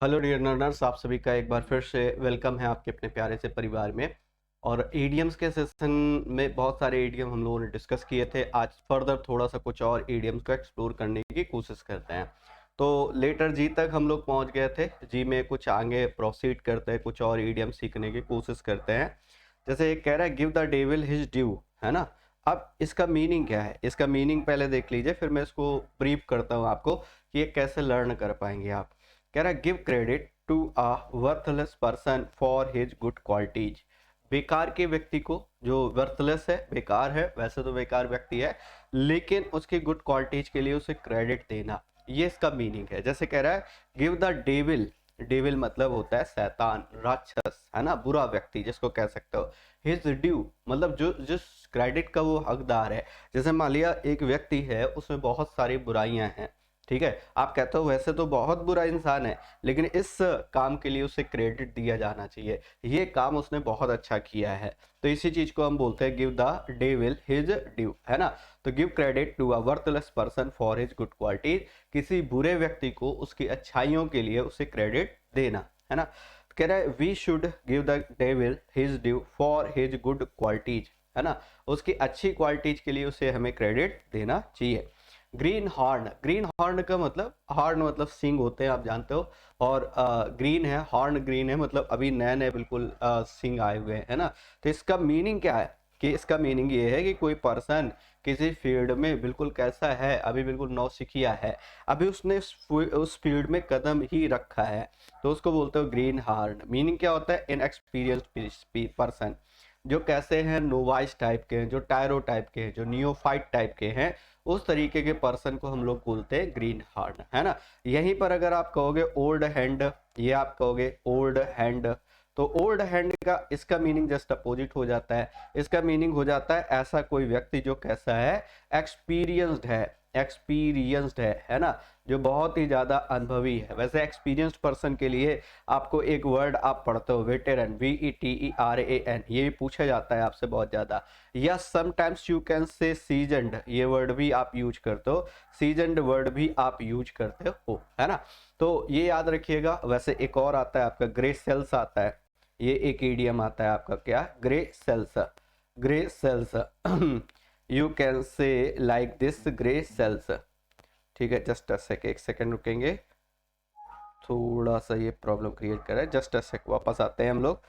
Hello dear learners, आप सभी का एक बार फिर से वेलकम है आपके अपने प्यारे से परिवार में। और ईडियम्स के सेशन में बहुत सारे ईडियम हम लोगों ने डिस्कस किए थे। आज फर्दर थोड़ा सा कुछ और ईडियम्स को एक्सप्लोर करने की कोशिश करते हैं। तो लेटर जी तक हम लोग पहुंच गए थे। जी में कुछ आगे प्रोसीड करते हैं, कुछ और ईडियम सीखने की कोशिश करते हैं। जैसे एक कह रहा है give the devil his due, है ना। अब इसका मीनिंग क्या है, इसका मीनिंग पहले देख लीजिए, फिर मैं इसको ब्रीफ करता हूँ आपको कि ये कैसे लर्न कर पाएंगे आप। कह रहा है give credit to a worthless person for his good qualities. बेकार के व्यक्ति को, जो वर्थलेस है, बेकार है, वैसे तो बेकार व्यक्ति है, लेकिन उसके गुड क्वालिटीज के लिए उसे क्रेडिट देना, ये इसका मीनिंग है। जैसे कह रहा है गिव द डेविल, डेविल मतलब होता है शैतान, राक्षस, है ना, बुरा व्यक्ति जिसको कह सकते हो। हिज ड्यू मतलब जो जिस क्रेडिट का वो हकदार है। जैसे मान लिया एक व्यक्ति है, उसमें बहुत सारी बुराइयां हैं, ठीक है, आप कहते हो वैसे तो बहुत बुरा इंसान है, लेकिन इस काम के लिए उसे क्रेडिट दिया जाना चाहिए, ये काम उसने बहुत अच्छा किया है। तो इसी चीज को हम बोलते हैं give the devil his due, है ना। तो give credit to a worthless person for his good quality, किसी बुरे व्यक्ति को उसकी अच्छाइयों के लिए उसे क्रेडिट देना, है ना। कह रहा है we should give the devil his due for his good qualities, है ना, उसकी अच्छी क्वालिटीज के लिए उसे हमें क्रेडिट देना चाहिए। ग्रीन हॉर्न, ग्रीन हॉर्न का मतलब, हॉर्न मतलब सिंग होते हैं, आप जानते हो, और ग्रीन है, हॉर्न ग्रीन है, मतलब अभी नए नए बिल्कुल सिंग आए हुए हैं, है ना। तो इसका मीनिंग क्या है कि इसका मीनिंग ये है कि कोई पर्सन किसी फील्ड में बिल्कुल कैसा है, अभी बिल्कुल नौसिखिया है, अभी उसने उस फील्ड में कदम ही रखा है, तो उसको बोलते हो ग्रीन हॉर्न। मीनिंग क्या होता है, इनएक्सपीरियंस्ड पर्सन, जो कैसे हैं, नोवाइस टाइप के हैं, जो टायरो टाइप के हैं, जो नियोफाइट टाइप के हैं, उस तरीके के पर्सन को हम लोग बोलते हैं ग्रीन हार्ड, है ना। यहीं पर अगर आप कहोगे ओल्ड हैंड, ये आप कहोगे ओल्ड हैंड, तो ओल्ड हैंड का इसका मीनिंग जस्ट अपोजिट हो जाता है। इसका मीनिंग हो जाता है ऐसा कोई व्यक्ति जो कैसा है, एक्सपीरियंस्ड है, एक्सपीरियंस्ड है ना, जो बहुत ही ज्यादा अनुभवी है। वैसे एक्सपीरियंस्ड पर्सन के लिए आपको एक वर्ड आप पढ़ते हो, वेटेरन, VETERAN, ये पूछा जाता है आपसे बहुत ज्यादा। या समटाइम्स यू कैन से सीजनड, ये वर्ड भी आप यूज करते हो, सीजनड वर्ड भी आप यूज करते हो, है ना। तो ये याद रखिएगा। वैसे एक और आता है आपका ग्रे सेल्स आता है, ये एक ईडियम आता है आपका, क्या, grey cells, grey cells you can say like this grey cells, ठीक है। जस्ट अ सेक, एक सेकेंड रुकेंगे, थोड़ा सा ये प्रॉब्लम क्रिएट कर रहा है, जस्ट अ सेक, वापस आते हैं हम लोग।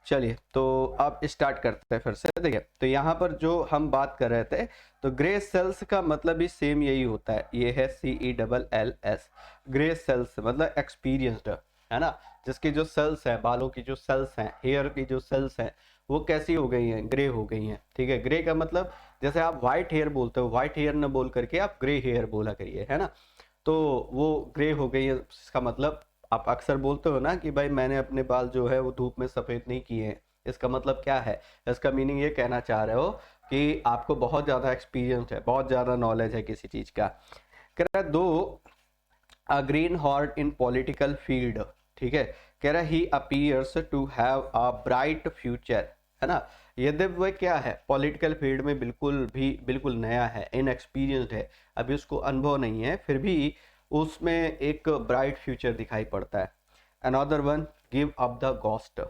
चलिए, तो अब स्टार्ट करते हैं फिर से। देखिए, तो यहाँ पर जो हम बात कर रहे थे, तो ग्रे सेल्स का मतलब भी सेम यही होता है, ये है CELLS, ग्रे सेल्स मतलब एक्सपीरियंस्ड, है ना। जिसकी जो सेल्स हैं, बालों की जो सेल्स हैं, हेयर की जो सेल्स हैं, वो कैसी हो गई हैं, ग्रे हो गई हैं, ठीक है। ग्रे का मतलब जैसे आप व्हाइट हेयर बोलते हो, व्हाइट हेयर न बोल करके आप ग्रे हेयर बोला करिए, है ना। तो वो ग्रे हो गई है, इसका मतलब आप अक्सर बोलते हो ना कि भाई मैंने अपने बाल जो है वो धूप में सफेद नहीं किए हैं, इसका मतलब क्या है, इसका मीनिंग ये कहना चाह रहे हो कि आपको बहुत ज्यादा एक्सपीरियंस है, बहुत ज्यादा नॉलेज है किसी चीज का। कह रहा है दो a greenhorn in political field, ठीक है। कह रहा है he appears to have a bright future, है ना। यदि वह क्या है, पॉलिटिकल फील्ड में बिल्कुल नया है, इनएक्सपीरियंस्ड है, अभी उसको अनुभव नहीं है, फिर भी उसमें एक ब्राइट फ्यूचर दिखाई पड़ता है। Another one give up the ghost,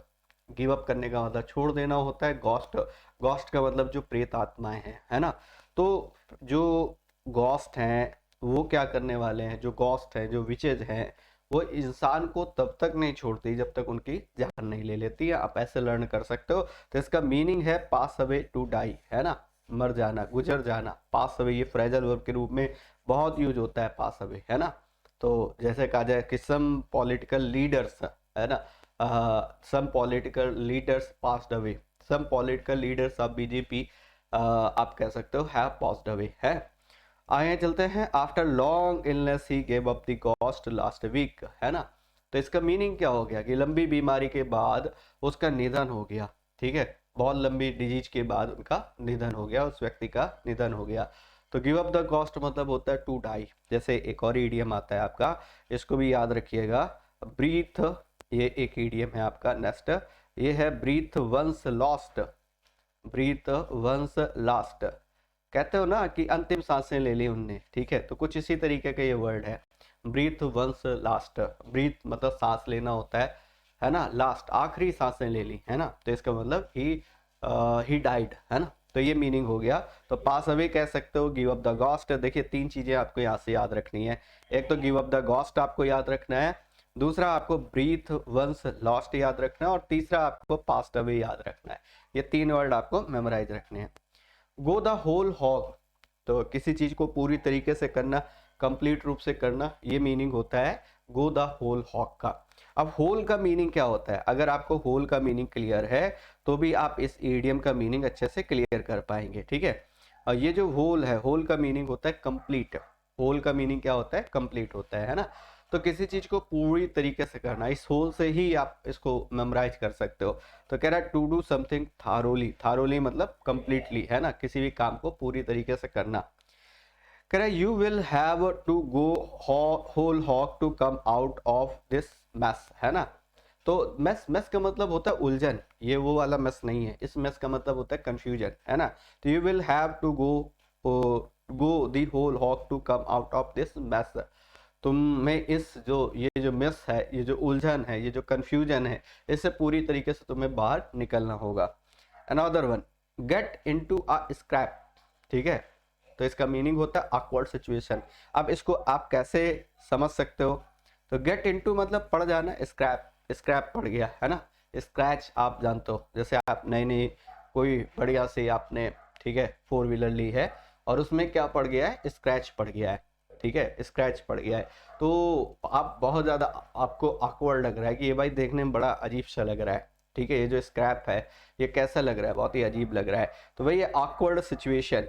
give up करने का मतलब छोड़ देना होता है। गॉस्ट, गॉस्ट का मतलब जो प्रेत आत्माएं हैं, है ना। तो जो गॉस्ट हैं वो क्या करने वाले हैं, जो गॉस्ट हैं, जो विचेज हैं, वो इंसान को तब तक नहीं छोड़ती जब तक उनकी जान नहीं ले लेती है। आप ऐसे लर्न कर सकते हो। तो इसका मीनिंग है पास अवे टू डाई, है ना, मर जाना, गुजर जाना। पास अवे ये फ्रेजल वर्ब के रूप में बहुत यूज होता है, पास अवे, है ना। तो जैसे कहा जाए कि सम पॉलिटिकल लीडर्स, है ना, some political leaders passed away, some political leaders of BJP आप कह सकते हो हैव पास्ड अवे, है। आगे चलते हैं, after long illness he gave up the ghost last week, है ना। तो इसका मीनिंग क्या हो गया कि लंबी बीमारी के बाद उसका निधन हो गया, ठीक है, बहुत लंबी डिजीज के बाद उनका निधन हो गया, उस व्यक्ति का निधन हो गया। तो गिव अप द गॉस्ट मतलब होता है टू डाई। जैसे एक और ईडियम आता है आपका, इसको भी याद रखिएगा, ब्रीथ, ये एक ईडियम है आपका। नेक्स्ट ये है breathe one's lost, breathe one's last, कहते हो ना कि अंतिम सांसें ले ली उनने, ठीक है, तो कुछ इसी तरीके का ये वर्ड है। ब्रीथ वंस लास्ट, ब्रीथ मतलब सांस लेना होता है ना, लास्ट आखिरी सांसें ले ली, है ना, तो इसका मतलब ही डाइड, है ना, तो ये मीनिंग हो गया। तो पास अवे कह सकते हो, गिव अप द गॉस्ट। देखिए तीन चीजें आपको यहाँ से याद रखनी है, एक तो गिव अप द गॉस्ट आपको याद रखना है, दूसरा आपको ब्रीथ वंस लॉस्ट याद रखना है, और तीसरा आपको पास्ट अवे याद रखना है। ये तीन वर्ड आपको मेमोराइज रखने हैं। गो द होल हॉग, तो किसी चीज को पूरी तरीके से करना, कंप्लीट रूप से करना, ये मीनिंग होता है गो द होल हॉग का। अब होल का मीनिंग क्या होता है, अगर आपको होल का मीनिंग क्लियर है तो भी आप इस ईडियम का मीनिंग अच्छे से क्लियर कर पाएंगे, ठीक है। और ये जो होल है, होल का मीनिंग होता है कंप्लीट, होल का मीनिंग क्या होता है, कंप्लीट होता है ना। तो किसी चीज को पूरी तरीके से करना, इस होल से ही आप इसको मेमोराइज कर सकते हो। तो कह रहा है to do something thoroughly, thoroughly मतलब कंप्लीटली, है ना, किसी भी काम को पूरी तरीके से करना। कह रहा है you will have to go whole hog to come out of this mess, है ना। तो मेस, मेस का मतलब होता है उलझन, ये वो वाला मेस नहीं है, इस मेस का मतलब होता है कंफ्यूजन, है ना। तो you will have to go the whole hog to come out of this mess, तुम्हें इस जो ये जो मिस है, ये जो उलझन है, ये जो कंफ्यूजन है, इससे पूरी तरीके से तुम्हें बाहर निकलना होगा। Another one, get into a scrap, ठीक है, तो इसका मीनिंग होता है awkward सिचुएशन। अब इसको आप कैसे समझ सकते हो, तो गेट इनटू मतलब पड़ जाना, स्क्रैप, स्क्रैप पड़ गया, है ना, स्क्रैच आप जानते हो, जैसे आप नई नई कोई बढ़िया से आपने, ठीक है, 4 व्हीलर ली है और उसमें क्या पड़ गया है, स्क्रैच पड़ गया है, ठीक है, स्क्रैच पड़ गया है। तो आप बहुत ज़्यादा आपको awkward लग रहा है कि ये भाई देखने में बड़ा अजीब सा लग रहा है, ठीक है, ये जो स्क्रैप है ये कैसा लग रहा है, बहुत ही अजीब लग रहा है, तो भाई ये awkward सिचुएशन।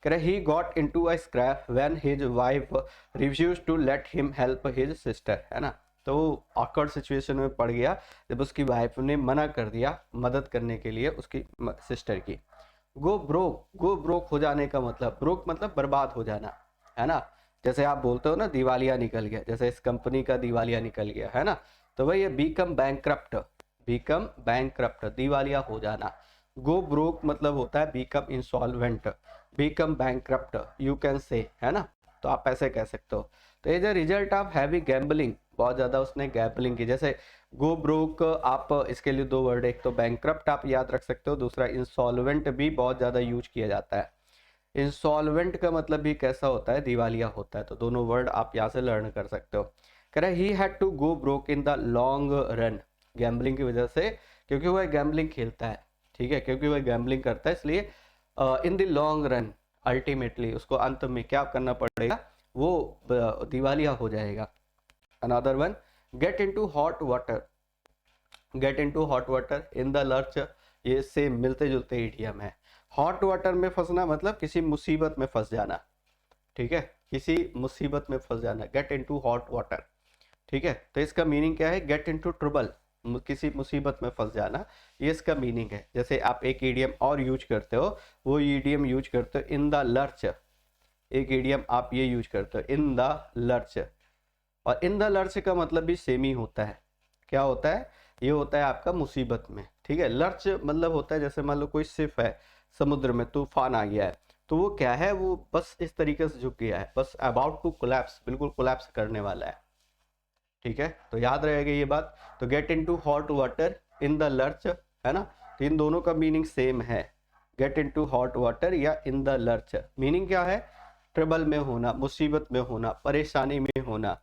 कह रहे he got into a scrap when his wife refused to let him help his sister, है ना। तो awkward सिचुएशन में पड़ गया जब उसकी वाइफ ने मना कर दिया मदद करने के लिए उसकी सिस्टर की। गो ब्रोक, गो ब्रोक हो जाने का मतलब, ब्रोक मतलब बर्बाद हो जाना, है ना, जैसे आप बोलते हो ना दिवालिया निकल गया, जैसे इस कंपनी का दिवालिया निकल गया, है ना, तो भाई ये बीकम बैंकक्रप्ट, बीकम बैंकक्रप्ट दिवालिया हो जाना। गो ब्रोक मतलब होता है become insolvent, become bankrupt you can say, है ना, तो आप ऐसे कह सकते हो। तो as a result of heavy gambling, बहुत ज्यादा उसने गैम्बलिंग की, जैसे गो ब्रोक आप इसके लिए 2 वर्ड, एक तो बैंकक्रप्ट आप याद रख सकते हो, दूसरा इंसॉल्वेंट भी बहुत ज्यादा यूज किया जाता है। इंसॉल्वेंट का मतलब भी कैसा होता है, दिवालिया होता है, तो दोनों वर्ड आप यहाँ से लर्न कर सकते हो। कह रहा है he had to go broke in the long run, gambling की वजह से, क्योंकि वह गैम्बलिंग खेलता है, ठीक है, क्योंकि वह गैम्बलिंग करता है, इसलिए इन द लॉन्ग रन अल्टीमेटली उसको अंत में क्या करना पड़ेगा, वो दिवालिया हो जाएगा। Another one, get into hot water, get into hot water in the lurch, ये सेम मिलते जुलते इडियम है। हॉट वाटर में फंसना मतलब किसी मुसीबत में फंस जाना, ठीक है, किसी मुसीबत में फंस जाना, गेट इनटू हॉट वाटर, ठीक है। तो इसका मीनिंग क्या है, गेट इनटू ट्रबल, किसी मुसीबत में फंस जाना, ये इसका मीनिंग है। जैसे आप एक ईडियम और यूज करते हो, वो ईडियम यूज करते हो इन द लर्च, एक ईडियम आप ये यूज करते हो इन द लर्च, और इन द लर्च का मतलब भी सेम ही होता है, क्या होता है, ये होता है आपका मुसीबत में, ठीक है। लर्च मतलब होता है जैसे मान लो कोई शिप है समुद्र में, तूफान आ गया है, तो वो क्या है, वो बस इस तरीके से झुक गया है, बस अबाउट टू कोलैप्स, बिल्कुल कोलैप्स करने वाला है, ठीक है, तो याद रहेगा ये बात। तो get into hot water in the lurch, है ना, तो इन दोनों का मीनिंग सेम है, गेट इनटू हॉट वाटर या इन द लर्च, मीनिंग क्या है, ट्रबल में होना, मुसीबत में होना, परेशानी में होना।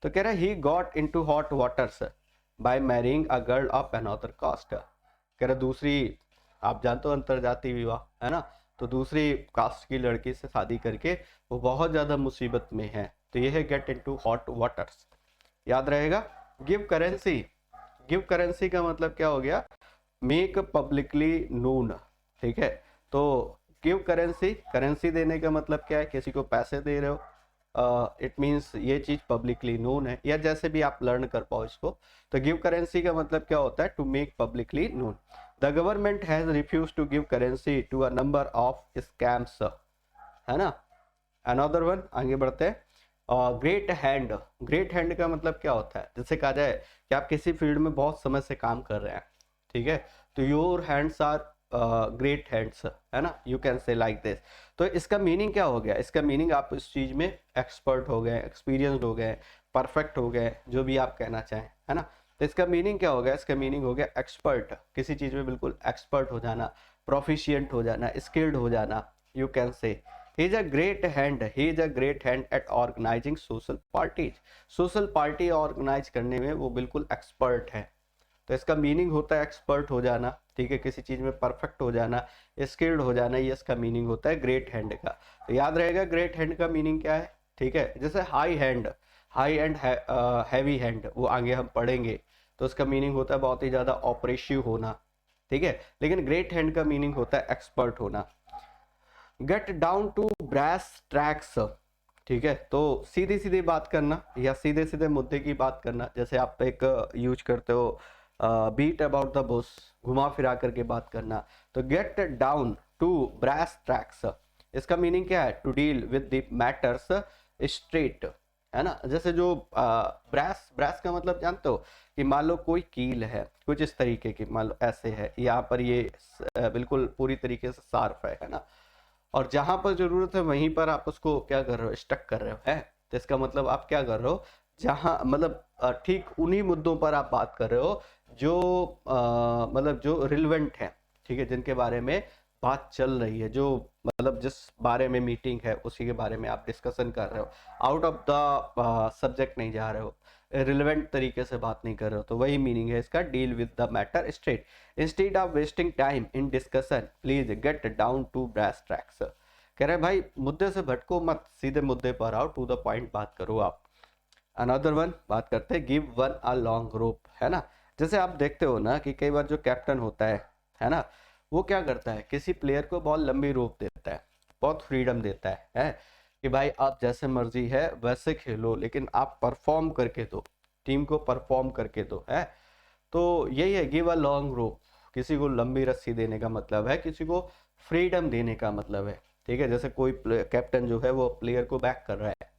तो कह रहा है he got into hot waters by marrying a girl of another caste, कह रहा दूसरी, आप जानते हो अंतरजातीय विवाह, है ना, तो दूसरी कास्ट की लड़की से शादी करके वो बहुत ज्यादा मुसीबत में है, तो ये है गेट इनटू हॉट वाटर्स, याद रहेगा। गिव करेंसी, गिव करेंसी का मतलब क्या हो गया, मेक पब्लिकली नोन, ठीक है, तो गिव करेंसी, करेंसी देने का मतलब क्या है, किसी को पैसे दे रहे हो, इट मीन्स ये चीज पब्लिकली नोन है, या जैसे भी आप लर्न कर पाओ इसको। तो गिव करेंसी का मतलब क्या होता है, to make publicly known. The government has refused to give currency to a number of scams, है ना। अनदर वन, आगे बढ़ते हैं। ग्रेट हैंड, ग्रेट हैंड का मतलब क्या होता है, जैसे कहा जाए कि आप किसी फील्ड में बहुत समय से काम कर रहे हैं, ठीक है, तो your hands are great hands, है ना, you can say like this. तो इसका मीनिंग क्या हो गया, इसका मीनिंग आप इस चीज में एक्सपर्ट हो गए, एक्सपीरियंस्ड हो गए, परफेक्ट हो गए, जो भी आप कहना चाहें, है ना। तो इसका मीनिंग क्या हो गया? इसका मीनिंग हो गया एक्सपर्ट, किसी चीज में बिल्कुल एक्सपर्ट हो जाना, प्रोफिशिएंट हो जाना, स्किल्ड हो जाना। You can say he is a great hand, he is a great hand at organizing social parties. Social party organize करने में वो बिल्कुल एक्सपर्ट है। तो इसका मीनिंग होता है एक्सपर्ट हो जाना, ठीक है, किसी चीज में परफेक्ट हो जाना, स्किल्ड हो जाना, ये इसका मीनिंग होता है ग्रेट हैंड का। तो याद रहेगा ग्रेट हैंड का मीनिंग क्या है, ठीक है। जैसे high hand, high and heavy hand, वो आगे हम पढ़ेंगे, तो उसका मीनिंग होता है बहुत ही ज्यादा ऑपरेसिव होना, ठीक है। लेकिन ग्रेट हैंड का मीनिंग होता है एक्सपर्ट होना। Get down to brass tracks, ठीक है, तो सीधी सीधी बात करना या सीधे सीधे मुद्दे की बात करना। जैसे आप एक यूज करते हो बीट अबाउट द बुश, घुमा फिरा करके बात करना। तो get down to brass tracks, इसका मीनिंग क्या है? To deal with the matters straight, है ना। जैसे जो ब्रास, ब्रास का मतलब जानते हो कि मान लो कोई कील है कुछ इस तरीके की, मान लो ऐसे है, यहाँ पर ये बिल्कुल पूरी तरीके से शार्प है ना, और जहां पर जरूरत है वहीं पर आप उसको क्या कर रहे हो? स्टक कर रहे हो, है। तो इसका मतलब आप क्या कर रहे हो? जहां मतलब ठीक उन्हीं मुद्दों पर आप बात कर रहे हो जो मतलब जो रिलेवेंट है, ठीक है, जिनके बारे में बात चल रही है, जो मतलब जिस बारे में मीटिंग है उसी के बारे में आप डिस्कशन कर रहे हो। आउट ऑफ द सब्जेक्ट नहीं जा रहे हो, रिलेवेंट तरीके से बात नहीं कर रहे हो। तो वही मीनिंग है इसका, deal with the matter straight instead of wasting time in discussion, please get down to brass tracks. कह रहे भाई मुद्दे से भटको मत, सीधे मुद्दे पर आओ, टू द पॉइंट बात करो आप। अनदर वन बात करते हैं, give one a long rope, है ना। जैसे आप देखते हो ना कि कई बार जो कैप्टन होता है ना, वो क्या करता है? किसी प्लेयर को बहुत लंबी रोप देता है, बहुत फ्रीडम देता है कि भाई आप जैसे मर्जी है वैसे खेलो, लेकिन आप परफॉर्म करके दो, टीम को परफॉर्म करके दो, है। तो यही है गिव अ लॉन्ग रोप, किसी को लंबी रस्सी देने का मतलब है, किसी को फ्रीडम देने का मतलब है, ठीक है। जैसे कोई कैप्टन जो है वो प्लेयर को बैक कर रहा है,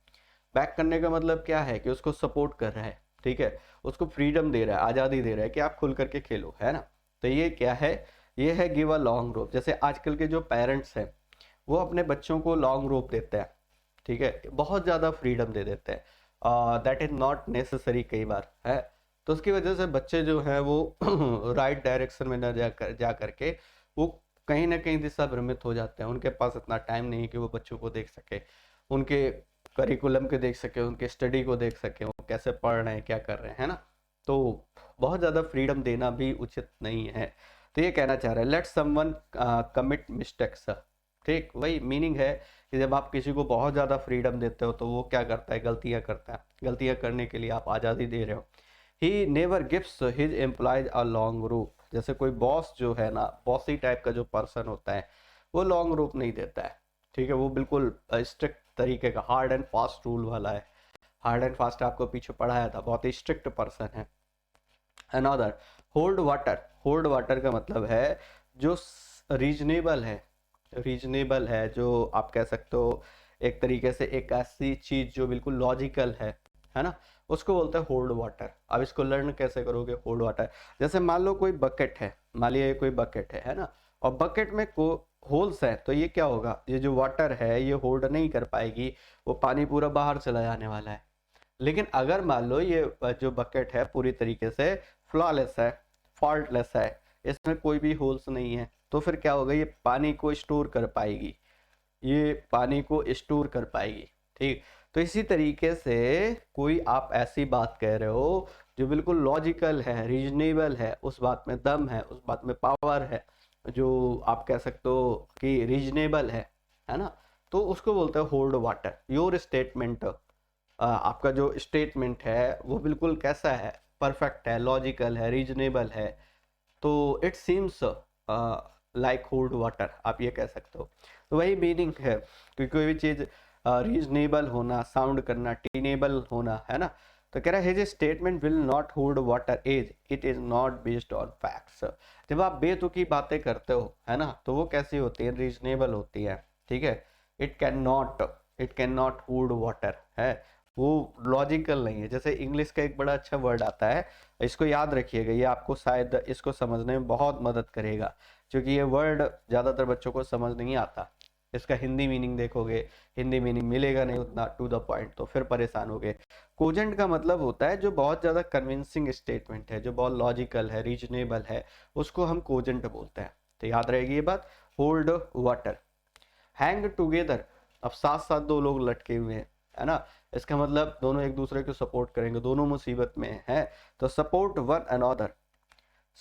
बैक करने का मतलब क्या है? कि उसको सपोर्ट कर रहा है, ठीक है, उसको फ्रीडम दे रहा है, आज़ादी दे रहा है कि आप खुल करके खेलो, है ना। तो ये क्या है? ये है गिव अ लॉन्ग रोप। जैसे आजकल के जो पेरेंट्स हैं वो अपने बच्चों को लॉन्ग रोप देते हैं, ठीक है, बहुत ज़्यादा फ्रीडम दे देते हैं, दैट इज नॉट नेसेसरी कई बार, है। तो उसकी वजह से बच्चे जो हैं वो राइट डायरेक्शन में न जा करके वो कहीं ना कहीं दिशा भ्रमित हो जाते हैं। उनके पास इतना टाइम नहीं है कि वो बच्चों को देख सके, उनके करिकुलम के देख सके, उनके स्टडी को देख सके, वो कैसे पढ़ रहे हैं, क्या कर रहे हैं ना। तो बहुत ज़्यादा फ्रीडम देना भी उचित नहीं है। तो ये कहना चाह रहे हैं लेट समवन कमिट मिस्टेक्स, ठीक, वही मीनिंग है कि जब आप किसी को बहुत ज़्यादा फ्रीडम देते हो तो वो क्या करता है? गलतियाँ करता है, गलतियाँ करने के लिए आप आज़ादी दे रहे हो। He never gives his employees a long रूप, जैसे कोई बॉस जो है ना, बॉसी टाइप का जो पर्सन होता है, वो लॉन्ग रूप नहीं देता है, ठीक है। वो बिल्कुल स्ट्रिक्ट तरीके का, हार्ड एंड फास्ट रूल वाला है। हार्ड एंड फास्ट आपको पीछे पढ़ाया था, बहुत ही स्ट्रिक्ट पर्सन है। Another hold water, hold water का मतलब है जो रीजनेबल है, रीजनेबल है, जो आप कह सकते हो एक तरीके से एक ऐसी चीज जो बिल्कुल लॉजिकल है ना, उसको बोलते हैं होल्ड वाटर। अब इसको लर्न कैसे करोगे? होल्ड वाटर, जैसे मान लो कोई बकेट है, मान लिया कोई बकेट है ना, और बकेट में को होल्स है, तो ये क्या होगा? ये जो वाटर है ये होल्ड नहीं कर पाएगी, वो पानी पूरा बाहर चला जाने वाला है। लेकिन अगर मान लो ये जो बकेट है पूरी तरीके से फ्लॉलेस है, फॉल्टलेस है, इसमें कोई भी होल्स नहीं है, तो फिर क्या होगा? ये पानी को स्टोर कर पाएगी, ये पानी को स्टोर कर पाएगी, ठीक। तो इसी तरीके से कोई आप ऐसी बात कह रहे हो जो बिल्कुल लॉजिकल है, रीजनेबल है, उस बात में दम है, उस बात में पावर है, जो आप कह सकते हो कि रीजनेबल है ना, तो उसको बोलते हैं होल्ड वाटर। योर स्टेटमेंट, आपका जो स्टेटमेंट है वो बिल्कुल कैसा है? परफेक्ट है, लॉजिकल है, रीजनेबल है, तो it seems like hold water, आप ये कह सकते हो। तो वही मीनिंग है कि कोई भी चीज रीजनेबल होना, साउंड करना, टीनेबल होना, है ना। तो कह रहा है his statement will not hold water as it is not based on facts. जब आप बेतुकी बातें करते हो, है ना, तो वो कैसी होती है? रीजनेबल होती है, ठीक है। It can not hold water, है, वो लॉजिकल नहीं है। जैसे इंग्लिश का एक बड़ा अच्छा वर्ड आता है, इसको याद रखिएगा, ये आपको शायद इसको समझने में बहुत मदद करेगा, क्योंकि ये वर्ड ज़्यादातर बच्चों को समझ नहीं आता। इसका हिंदी मीनिंग देखोगे, हिंदी मीनिंग मिलेगा नहीं उतना टू द पॉइंट, तो फिर परेशान होगे। कोजेंट का मतलब होता है जो बहुत ज़्यादा कन्विंसिंग स्टेटमेंट है, जो बहुत लॉजिकल है, रीजनेबल है, उसको हम कोजेंट बोलते हैं। तो याद रहेगी ये बात। Hold water. हैंग टुगेदर, अब साथ साथ दो लोग लटके हुए हैं, है ना, इसका मतलब दोनों एक दूसरे को सपोर्ट करेंगे, दोनों मुसीबत में है, तो support one another,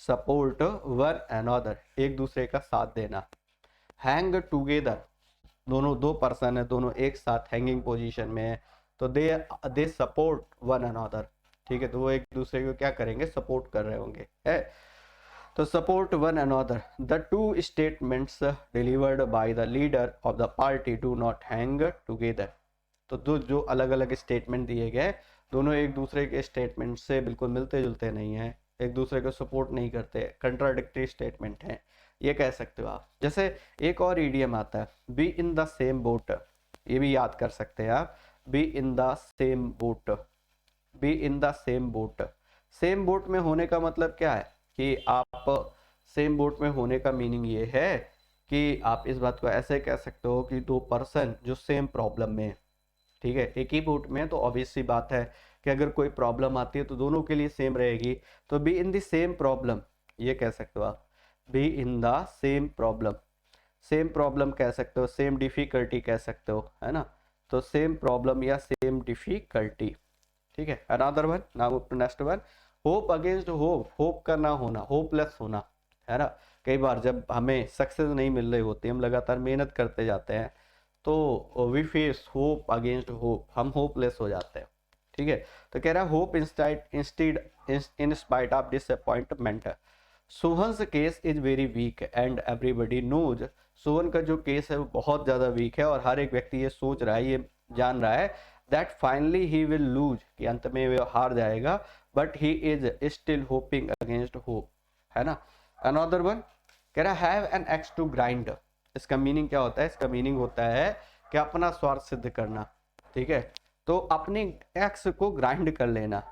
support one another, एक दूसरे का साथ देना। हैंग टुगेदर, दोनों दो पर्सन है, दोनों एक साथ हैंगिंग पोजीशन में है, तो दे सपोर्ट वन अनदर, ठीक है, तो वो एक दूसरे को क्या करेंगे, सपोर्ट कर रहे होंगे, है। तो support one another, the two statements delivered by the leader of the party do not hang together. तो दो जो अलग अलग स्टेटमेंट दिए गए, दोनों एक दूसरे के स्टेटमेंट से बिल्कुल मिलते जुलते नहीं है, एक दूसरे को सपोर्ट नहीं करते, कंट्राडिक्टरी स्टेटमेंट है, ये कह सकते हो आप। जैसे एक और ईडियम आता है, be in the same boat, ये भी याद कर सकते हैं आप, be in the same boat, be in the same boat. Same boat में होने का मतलब क्या है कि आप सेम बोट में होने का मीनिंग ये है कि आप इस बात को ऐसे कह सकते हो कि दो पर्सन जो सेम प्रॉब्लम में है, ठीक है, एक ही बोट में है, तो ऑब्वियस सी बात है कि अगर कोई प्रॉब्लम आती है तो दोनों के लिए सेम रहेगी, तो be in the same problem, ये कह सकते हो आप, be in the same problem. Same problem कह सकते हो, सेम डिफिकल्टी कह सकते हो, है ना, तो सेम प्रॉब्लम या सेम डिफिकल्टी, ठीक है। Another one, now to next one, hope against hope, hope का ना होना, होपलेस होना, है ना। कई बार जब हमें सक्सेस नहीं मिल रही होती, हम लगातार मेहनत करते जाते हैं, तो we face hope against hope, हम होपलेस हो जाते हैं, ठीक है। तो कह रहा है hope instead in spite of disappointment. Sohan's case is very weak and everybody knows, Sohan का जो केस है वो बहुत ज़्यादा वीक है और हर एक व्यक्ति ये सोच रहा है, ये जान रहा है, that finally he will lose, कि अंत में वो हार जाएगा, but he is still hoping against hope, है ना। अनदर वन कह रहा have an axe to grind, इसका मीनिंग क्या होता है, इसका मीनिंग होता है कि अपना स्वार्थ सिद्ध करना, ठीक है, तो अपने एक्स को ग्राइंड कर लेना,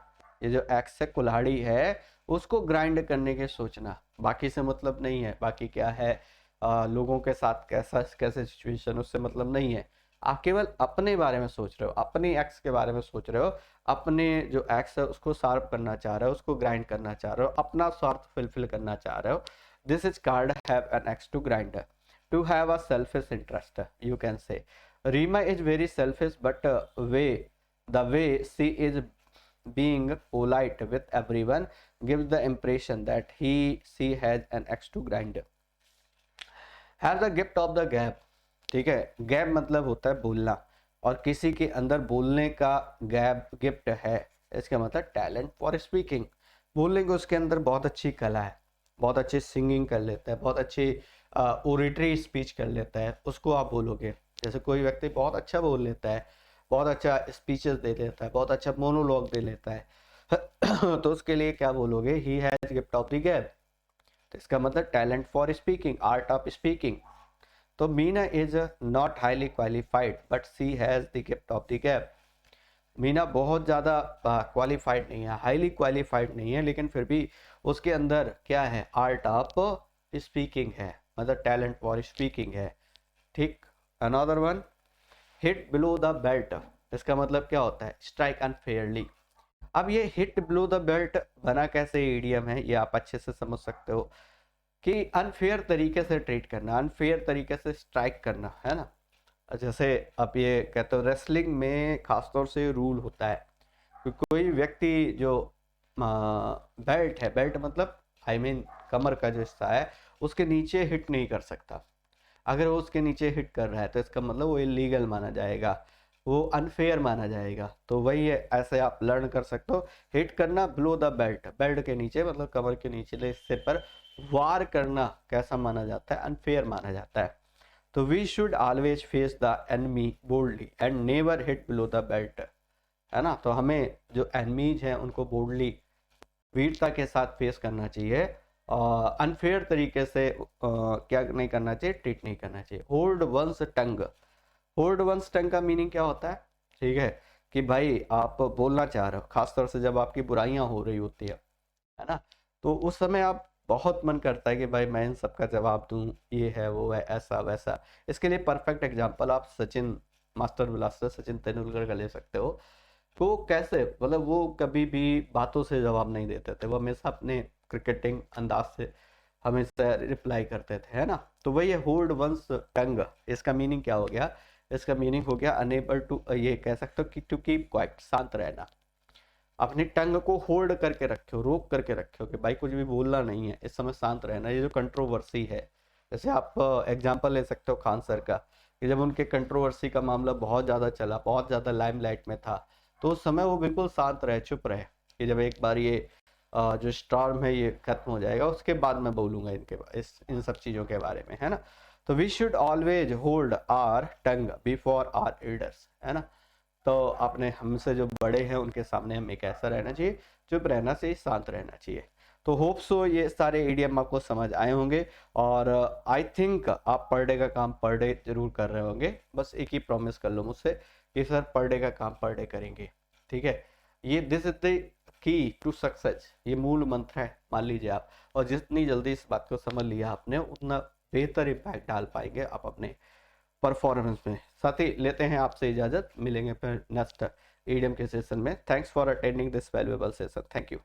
ये जो एक्स है, कुल्हाड़ी है, उसको ग्राइंड करने के सोचना, बाकी से मतलब नहीं है, बाकी क्या है, लोगों के साथ कैसा कैसे सिचुएशन, उससे मतलब नहीं है, आप केवल अपने बारे में सोच रहे हो, अपनी एक्स के बारे में सोच रहे हो, अपने जो एक्स है उसको शार्प करना चाह रहे हो, उसको ग्राइंड करना चाह रहे हो, अपना स्वार्थ फुलफिल करना चाह रहे हो। This is called have an axe to grind, to have a selfish interest, you can say. Reema is very selfish but way the way she is being polite with everyone gives the impression that she has an axe to grind। have the gift of the gab, ठीक है, gap मतलब होता है बोलना, और किसी के अंदर बोलने का गैप गिफ्ट है, इसका मतलब टैलेंट फॉर स्पीकिंग, बोलने को उसके अंदर बहुत अच्छी कला है, बहुत अच्छी सिंगिंग कर लेता है, बहुत अच्छी ओरेटरी स्पीच कर लेता है, उसको आप बोलोगे। जैसे कोई व्यक्ति बहुत अच्छा बोल लेता है, बहुत अच्छा स्पीचेस दे लेता है, बहुत अच्छा मोनोलॉग दे लेता है तो उसके लिए क्या बोलोगे, he has gift of the gab, तो इसका मतलब talent for speaking, art of speaking. तो Meena is not highly qualified but she has the gift of the gab, Meena बहुत ज़्यादा क्वालिफाइड नहीं है, हाईली क्वालिफाइड नहीं है, लेकिन फिर भी उसके अंदर क्या है, आर्ट ऑफ स्पीकिंग है, मतलब टैलेंट फॉर स्पीकिंग है, ठीक। Another one hit below the belt, इसका मतलब क्या होता है, स्ट्राइक अनफेयरली। अब ये हिट बिलो द बेल्ट बना कैसे ईडियम है, ये आप अच्छे से समझ सकते हो कि अनफेयर तरीके से ट्रीट करना, अनफेयर तरीके से स्ट्राइक करना, है ना। जैसे आप ये कहते हो रेसलिंग में खासतौर से रूल होता है कि कोई व्यक्ति जो बेल्ट है, बेल्ट मतलब आई मीन कमर का जो हिस्सा है, उसके नीचे हिट नहीं कर सकता, अगर वो उसके नीचे हिट कर रहा है तो इसका मतलब वो इलीगल माना जाएगा, वो अनफेयर माना जाएगा। तो वही है, ऐसे आप लर्न कर सकते हो, हिट करना बिलो द बेल्ट, बेल्ट के नीचे मतलब कमर के नीचे हिस्से पर वार करना कैसा माना जाता है, अनफेयर माना जाता है। तो we should always face the enemy boldly and never hit below the belt, है ना। तो हमें जो एनिमीज हैं उनको बोल्डली, वीरता के साथ फेस करना चाहिए, अनफेयर तरीके से क्या नहीं करना चाहिए, ट्रीट नहीं करना चाहिए। होल्ड वंस टंग, होल्ड वंस टंग का मीनिंग क्या होता है, ठीक है, कि भाई आप बोलना चाह रहे हो, खासतौर से जब आपकी बुराइयां हो रही होती है ना, तो उस समय आप बहुत मन करता है कि भाई मैं इन सब का जवाब दूं, ये है वो है ऐसा वैसा। इसके लिए परफेक्ट एग्जांपल आप सचिन, मास्टर ब्लास्टर सचिन तेंदुलकर का ले सकते हो। वो कैसे, मतलब वो कभी भी बातों से जवाब नहीं देते थे, वो हमेशा अपने क्रिकेटिंग अंदाज से हमेशा रिप्लाई करते थे, है ना। तो वही है होल्ड वंस टंग। इसका मीनिंग क्या हो गया? इसका मीनिंग हो गया अनेबल टू, ये कह सकते हो कि टू कीप क्वाइट, शांत रहना। अपनी टंग को होल्ड करके रखो, रोक करके रखो कि भाई कुछ भी बोलना नहीं है, इस समय शांत रहना। ये जो कंट्रोवर्सी है, जैसे आप एग्जांपल ले सकते हो खान सर का, कि जब उनके कंट्रोवर्सी का मामला बहुत ज़्यादा चला, बहुत ज़्यादा लाइमलाइट में था, तो उस समय वो बिल्कुल शांत रहे, चुप रहे कि जब एक बार ये जो स्टॉर्म है ये खत्म हो जाएगा, उसके बाद मैं बोलूँगा इन सब चीज़ों के बारे में, है ना। तो we should always hold our tongue before our elders, है ना। तो आपने हमसे जो बड़े हैं उनके सामने हमें कैसा रहना चाहिए? चुप रहना चाहिए, शांत रहना चाहिए। तो होप सो ये सारे इडियम आपको समझ आए होंगे। और आई थिंक आप पर डे का काम पर डे जरूर कर रहे होंगे। बस एक ही प्रॉमिस कर लो मुझसे कि सर पर डे का काम पर डे करेंगे, ठीक है। ये this is the key to success, ये मूल मंत्र है, मान लीजिए आप। और जितनी जल्दी इस बात को समझ लिया आपने, उतना बेहतर इम्पैक्ट डाल पाएंगे आप अपने परफॉर्मेंस में। साथ ही लेते हैं आपसे इजाजत, मिलेंगे फिर नेक्स्ट ईडीएम के सेशन में। Thanks for attending this valuable session, thank you.